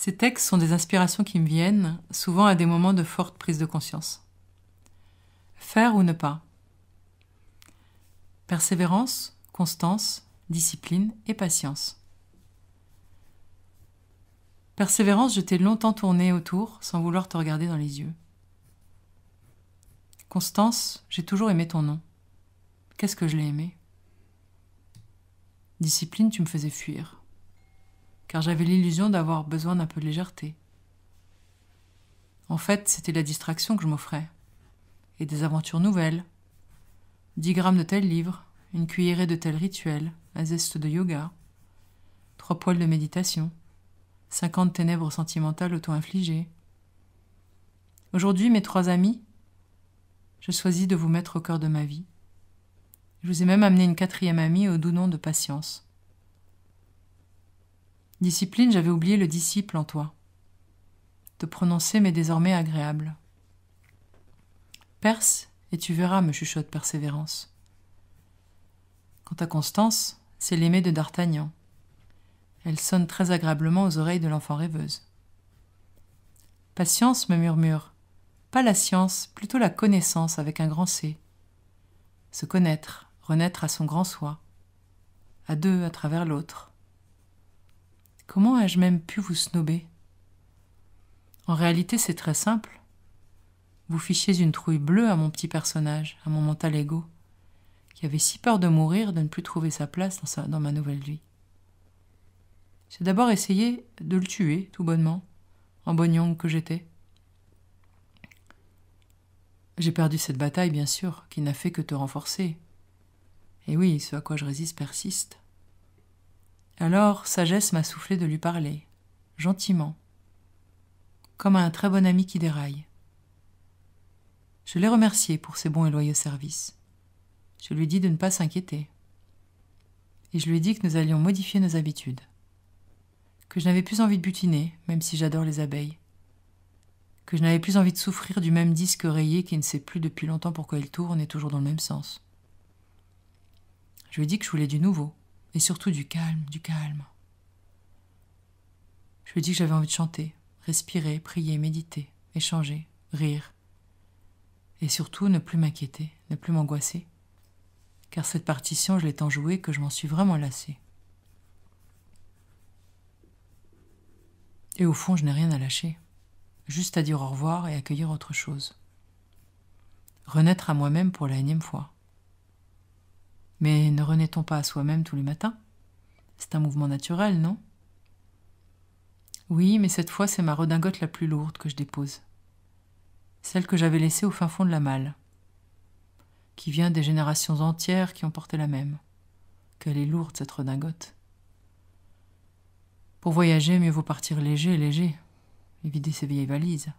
Ces textes sont des inspirations qui me viennent, souvent à des moments de forte prise de conscience. Faire ou ne pas. Persévérance, constance, discipline et patience. Persévérance, je t'ai longtemps tourné autour sans vouloir te regarder dans les yeux. Constance, j'ai toujours aimé ton nom. Qu'est-ce que je l'ai aimé? Discipline, tu me faisais fuir, car j'avais l'illusion d'avoir besoin d'un peu de légèreté. En fait, c'était la distraction que je m'offrais, et des aventures nouvelles. 10 grammes de tel livre, une cuillerée de tel rituel, un zeste de yoga, 3 poils de méditation, 50 ténèbres sentimentales auto-infligées. Aujourd'hui, mes 3 amis, je choisis de vous mettre au cœur de ma vie. Je vous ai même amené une 4e amie au doux nom de patience. Discipline, j'avais oublié le disciple en toi. Te prononcer m'est désormais agréable. Perse, et tu verras, me chuchote persévérance. Quant à Constance, c'est l'aimée de D'Artagnan. Elle sonne très agréablement aux oreilles de l'enfant rêveuse. Patience, me murmure. Pas la science, plutôt la connaissance avec un grand C. Se connaître, renaître à son grand soi, à deux à travers l'autre. Comment ai-je même pu vous snober? En réalité, c'est très simple. Vous fichiez une trouille bleue à mon petit personnage, à mon mental égo, qui avait si peur de mourir, de ne plus trouver sa place dans ma nouvelle vie. J'ai d'abord essayé de le tuer, tout bonnement, en bognong que j'étais. J'ai perdu cette bataille, bien sûr, qui n'a fait que te renforcer. Et oui, ce à quoi je résiste persiste. Alors, sagesse m'a soufflé de lui parler, gentiment, comme à un très bon ami qui déraille. Je l'ai remercié pour ses bons et loyaux services. Je lui ai dit de ne pas s'inquiéter. Et je lui ai dit que nous allions modifier nos habitudes. Que je n'avais plus envie de butiner, même si j'adore les abeilles. Que je n'avais plus envie de souffrir du même disque rayé qui ne sait plus depuis longtemps pourquoi il tourne et toujours dans le même sens. Je lui ai dit que je voulais du nouveau, et surtout du calme, du calme. Je lui ai dit que j'avais envie de chanter, respirer, prier, méditer, échanger, rire. Et surtout ne plus m'inquiéter, ne plus m'angoisser. Car cette partition, je l'ai tant jouée que je m'en suis vraiment lassée. Et au fond, je n'ai rien à lâcher. Juste à dire au revoir et accueillir autre chose. Renaître à moi-même pour la 1e fois. Mais ne renaît-on pas à soi-même tous les matins? C'est un mouvement naturel, non? Oui, mais cette fois, c'est ma redingote la plus lourde que je dépose. Celle que j'avais laissée au fin fond de la malle, qui vient des générations entières qui ont porté la même. Qu'elle est lourde, cette redingote. Pour voyager, mieux vaut partir léger, léger, et vider ses vieilles valises.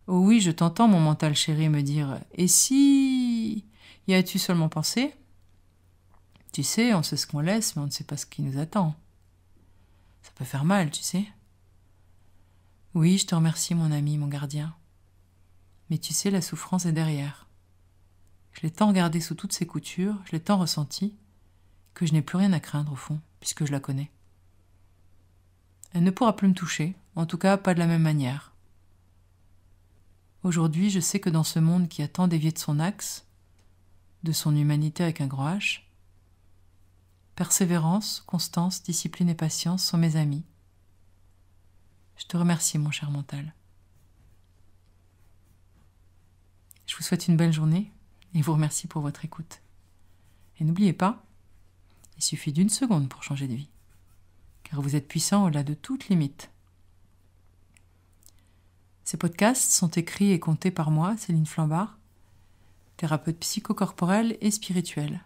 Oh oui, je t'entends, mon mental chéri, me dire « Et si y as-tu seulement pensé ?» Tu sais, on sait ce qu'on laisse, mais on ne sait pas ce qui nous attend. Ça peut faire mal, tu sais. Oui, je te remercie, mon ami, mon gardien. Mais tu sais, la souffrance est derrière. Je l'ai tant regardée sous toutes ses coutures, je l'ai tant ressentie, que je n'ai plus rien à craindre au fond, puisque je la connais. Elle ne pourra plus me toucher, en tout cas pas de la même manière. Aujourd'hui, je sais que dans ce monde qui a tant dévié de son axe, de son humanité avec un grand H, persévérance, constance, discipline et patience sont mes amis. Je te remercie, mon cher mental. Je vous souhaite une belle journée et vous remercie pour votre écoute. Et n'oubliez pas, il suffit d'1 seconde pour changer de vie, car vous êtes puissant au-delà de toute limite. Ces podcasts sont écrits et contés par moi, Céline Flambard, thérapeute psychocorporelle et spirituelle.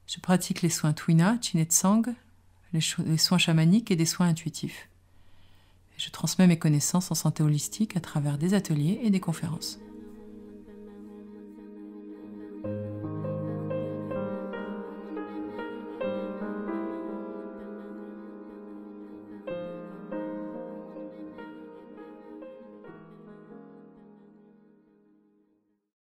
Je pratique les soins Twina, Chinetsang, les soins chamaniques et des soins intuitifs. Et je transmets mes connaissances en santé holistique à travers des ateliers et des conférences.